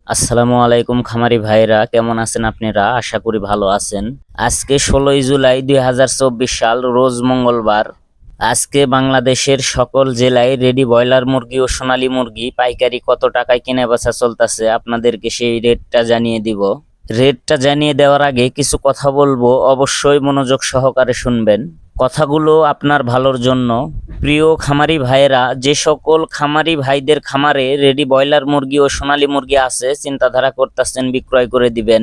আসসালামু আলাইকুম খামারি ভাইরা, কেমন আছেন আপনারা? আশা করি ভালো আছেন। আজকে 16ই জুলাই 2024 সাল, রোজ মঙ্গলবার। আজকে বাংলাদেশের সকল জেলায় রেডি ব্রয়লার মুরগি ও সোনালী মুরগি পাইকারি কত টাকায় কেনা বেচা চলতেছে আপনাদেরকে সেই রেটটা জানিয়ে দিব। রেটটা জানিয়ে দেওয়ার আগে কিছু কথা বলবো, অবশ্যই মনোযোগ সহকারে শুনবেন। কথাগুলো আপনার ভালোর জন্য। প্রিয় খামারি ভাইয়েরা, যে সকল খামারি ভাইদের খামারে রেডি ব্রয়লার মুরগি ও সোনালী মুরগি আছে, চিন্তাধারা করতেছেন বিক্রয় করে দিবেন,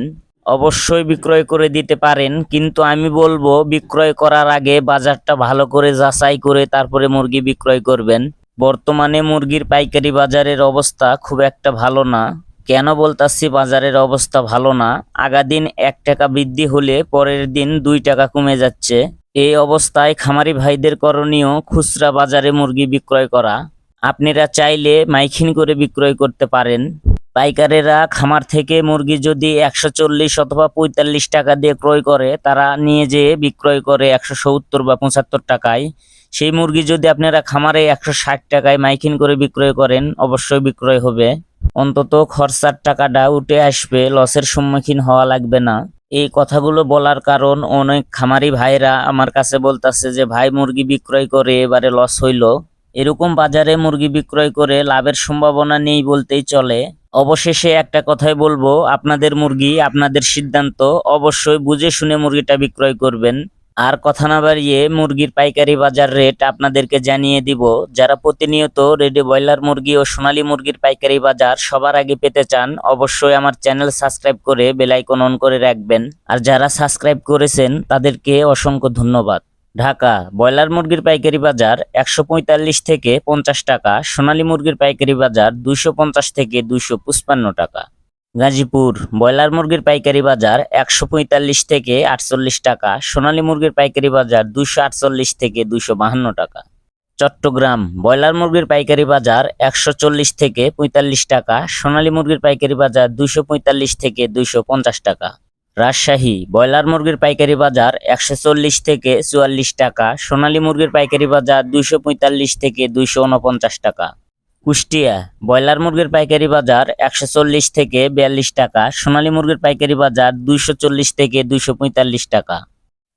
অবশ্যই বিক্রয় করে দিতে পারেন, কিন্তু আমি বলবো বিক্রয় করার আগে বাজারটা ভালো করে যাচাই করে তারপরে মুরগি বিক্রয় করবেন। বর্তমানে মুরগির পাইকারি বাজারের অবস্থা খুব একটা ভালো না। কেন বলতাছি বাজারের অবস্থা ভালো না? আগাদিন 1 টাকা বৃদ্ধি হলে পরের দিন 2 টাকা কমে যাচ্ছে। এই অবস্থায় খামারি ভাইদের করণীয় খুচরা বাজারে মুরগি বিক্রয় করা। আপনারা চাইলে মাইকিন করে বিক্রয় করতে পারেন। পাইকারেরা খামার থেকে মুরগি যদি 140 অথবা 45 টাকা দিয়ে ক্রয় করে, তারা নিয়ে যেয়ে বিক্রয় করে 170 বা 75 টাকায়। সেই মুরগি যদি আপনারা খামারে 160 টাকায় মাইকিন করে বিক্রয় করেন, অবশ্যই বিক্রয় হবে। অন্তত খরচার টাকাটা উঠে আসবে, লসের সম্মুখীন হওয়া লাগবে না। এই কথাগুলো বলার কারণ, অনেক খামারি ভাইরা আমার কাছে বলতাছে যে ভাই মুরগি বিক্রয় করে এবারে লস হইল। এরকম বাজারে মুরগি বিক্রয় করে লাভের সম্ভাবনা নেই বলতেই চলে। অবশেষে একটা কথাই বলবো, আপনাদের মুরগি আপনাদের সিদ্ধান্ত, অবশ্যই বুঝে শুনে মুরগিটা বিক্রয় করবেন। আর কথা না বাড়িয়ে মুরগির পাইকারি বাজার রেট আপনাদেরকে জানিয়ে দিব। যারা প্রতিনিয়ত রেডি ব্রয়লার মুরগি ও সোনালী মুরগির পাইকারি বাজার সবার আগে পেতে চান, অবশ্যই আমার চ্যানেল সাবস্ক্রাইব করে বেল আইকন অন করে রাখবেন। আর যারা সাবস্ক্রাইব করেছেন তাদেরকে অসংখ্য ধন্যবাদ। ঢাকা ব্রয়লার মুরগির পাইকারি বাজার 145 থেকে 50 টাকা, সোনালী মুরগির পাইকারি বাজার 250 থেকে 255 টাকা। গাজীপুর ব্রয়লার মুরগির পাইকারি বাজার 145 থেকে 48 টাকা, সোনালী মুরগির পাইকারি বাজার 248 থেকে 252 টাকা। চট্টগ্রাম ব্রয়লার মুরগির পাইকারি বাজার 140 থেকে 45 টাকা, সোনালী মুরগির পাইকারি বাজার 245 থেকে 250 টাকা। রাজশাহী ব্রয়লার মুরগির পাইকারি বাজার 140 থেকে 44 টাকা, সোনালী মুরগির পাইকারি বাজার 245 থেকে 249 টাকা। কুষ্টিয়া ব্রয়লার মুরগির পাইকারি বাজার 140 থেকে 42 টাকা, সোনালী মুরগির পাইকারি বাজার 240 থেকে 245 টাকা।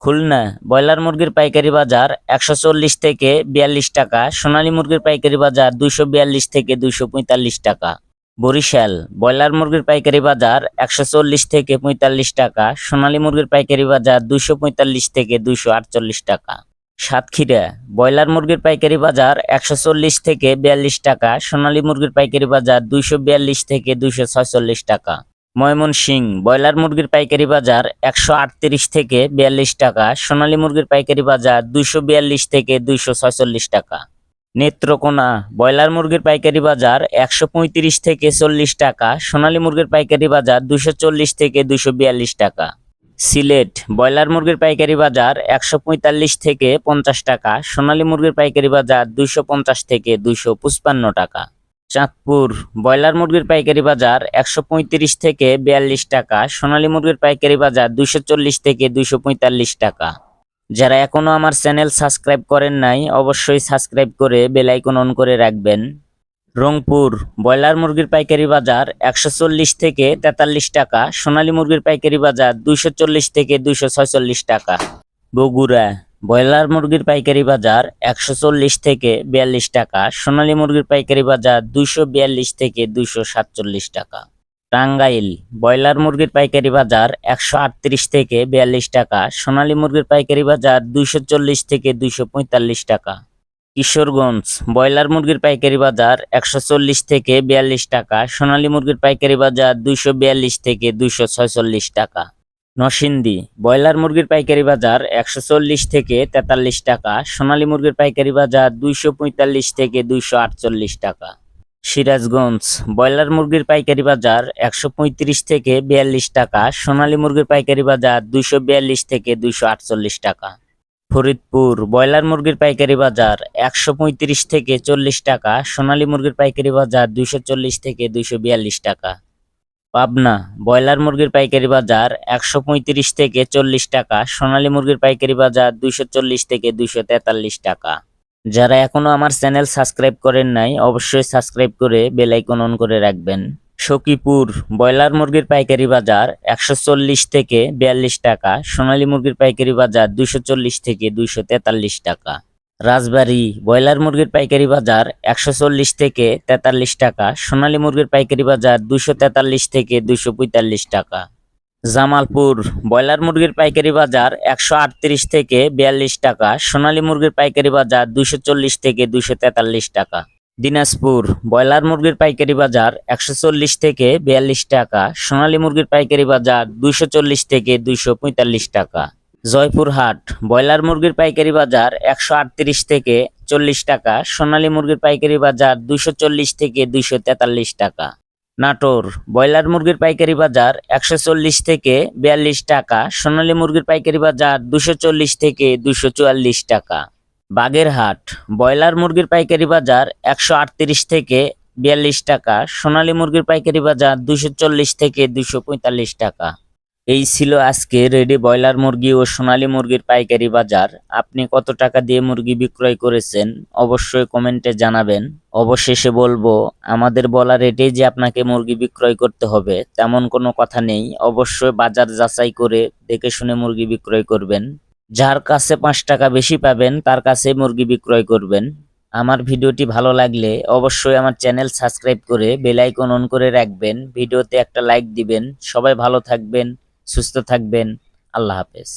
খুলনা ব্রয়লার মুরগির পাইকারি বাজার 140 থেকে 42 টাকা, সোনালী মুরগির পাইকারি বাজার 242 থেকে 245 টাকা। বরিশাল ব্রয়লার মুরগির পাইকারি বাজার 140 থেকে 45 টাকা, সোনালী মুরগির পাইকারি বাজার 245 থেকে 248 টাকা। সাতক্ষীরা ব্রয়লার মুরগির পাইকারি বাজার 140 থেকে 42 টাকা, সোনালী মুরগির পাইকারি বাজার 242 থেকে 246 টাকা। ময়মনসিংহ ব্রয়লার মুরগির পাইকারি বাজার 138 থেকে 42 টাকা, সোনালী মুরগির পাইকারি বাজার 242 থেকে 246 টাকা। নেত্রকোনা ব্রয়লার মুরগির পাইকারি বাজার 135 থেকে 40 টাকা, সোনালী মুরগির পাইকারি বাজার 240 থেকে 242 টাকা। সিলেট ব্রয়লার মুরগির পাইকারি বাজার 145 থেকে 50 টাকা, সোনালী মুরগির পাইকারি বাজার 250 থেকে 255 টাকা। চাঁদপুর ব্রয়লার মুরগির পাইকারি বাজার 135 থেকে 42 টাকা, সোনালী মুরগির পাইকারি বাজার 240 থেকে 245 টাকা। যারা এখনো আমার চ্যানেল সাবস্ক্রাইব করেন নাই, অবশ্যই সাবস্ক্রাইব করে বেল আইকন অন করে রাখবেন। রংপুর ব্রয়লার মুরগির পাইকারি বাজার 140 থেকে 43 টাকা, সোনালী মুরগির পাইকারি বাজার 240 থেকে 246 টাকা। বগুড়া ব্রয়লার মুরগির পাইকারি বাজার 140 থেকে 42 টাকা, সোনালী মুরগির পাইকারি বাজার 242 থেকে 247 টাকা। টাঙ্গাইল ব্রয়লার মুরগির পাইকারি বাজার 138 থেকে 42 টাকা, সোনালী মুরগির পাইকারি বাজার 240 থেকে 245 টাকা। কিশোরগঞ্জ ব্রয়লার মুরগির পাইকারি বাজার 140 থেকে 42 টাকা, সোনালী মুরগির পাইকারি বাজার 242 থেকে 246 টাকা। নরসিংদী ব্রয়লার মুরগির পাইকারি বাজার 140 থেকে 43 টাকা, সোনালী মুরগির পাইকারি বাজার 245 থেকে 248 টাকা। সিরাজগঞ্জ ব্রয়লার মুরগির পাইকারি বাজার 135 থেকে 42 টাকা, সোনালী মুরগির পাইকারি বাজার 242 থেকে 248 টাকা। ফরিদপুর ব্রয়লার মুরগির পাইকারি বাজার 135 থেকে 40 টাকা, সোনালী মুরগির পাইকারি বাজার 240 থেকে 242 টাকা। পাবনা ব্রয়লার মুরগির পাইকারি বাজার 135 থেকে 40 টাকা, সোনালী মুরগির পাইকারি বাজার 240 থেকে 243 টাকা। যারা এখনো আমার চ্যানেল সাবস্ক্রাইব করেন নাই, অবশ্যই সাবস্ক্রাইব করে বেল আইকন অন করে রাখবেন। সখীপুর ব্রয়লার মুরগির পাইকারি বাজার 140 থেকে 42 টাকা, সোনালী মুরগির পাইকারি বাজার 240 থেকে 243 টাকা। রাজবাড়ী ব্রয়লার মুরগির পাইকারি বাজার 140 থেকে 43 টাকা, সোনালী মুরগির পাইকারি বাজার 243 থেকে 245 টাকা। জামালপুর ব্রয়লার মুরগির পাইকারি বাজার 138 থেকে 42 টাকা, সোনালী মুরগির পাইকারি বাজার 240 থেকে 243 টাকা। দিনাজপুর ব্রয়লার মুরগির পাইকারি বাজার 140 থেকে 42 টাকা, সোনালী মুরগির পাইকারি বাজার 240 থেকে 245 টাকা। জয়পুরহাট ব্রয়লার মুরগির পাইকারি বাজার 138 থেকে 40 টাকা, সোনালী মুরগির পাইকারি বাজার 240 থেকে 243 টাকা। নাটোর ব্রয়লার মুরগির পাইকারি বাজার 140 থেকে 42 টাকা, সোনালী মুরগির পাইকারি বাজার 240 থেকে 244 টাকা। বাগেরহাট ব্রয়লার মুরগির পাইকারি বাজার 138 থেকে 42 টাকা, সোনালী মুরগির পাইকারি বাজার 240 থেকে 245 টাকা। এই ছিল আজকে রেডি ব্রয়লার মুরগি ও সোনালী মুরগির পাইকারি বাজার। আপনি কত টাকা দিয়ে মুরগি বিক্রয় করেছেন অবশ্যই কমেন্টে জানাবেন। অবশেষে বলবো, আমাদের বলা রেটেই যে আপনাকে মুরগি বিক্রয় করতে হবে তেমন কোনো কথা নেই। অবশ্যই বাজার যাচাই করে দেখে শুনে মুরগি বিক্রয় করবেন। যার কাছে 5 টাকা বেশি পাবেন তার কাছে মুরগি বিক্রয় করবেন। আমার ভিডিওটি ভালো লাগলে অবশ্যই আমার চ্যানেল সাবস্ক্রাইব করে বেল আইকন অন করে রাখবেন। ভিডিওতে একটা লাইক দিবেন। সবাই ভালো থাকবেন, সুস্থ থাকবেন। আল্লাহ হাফেজ।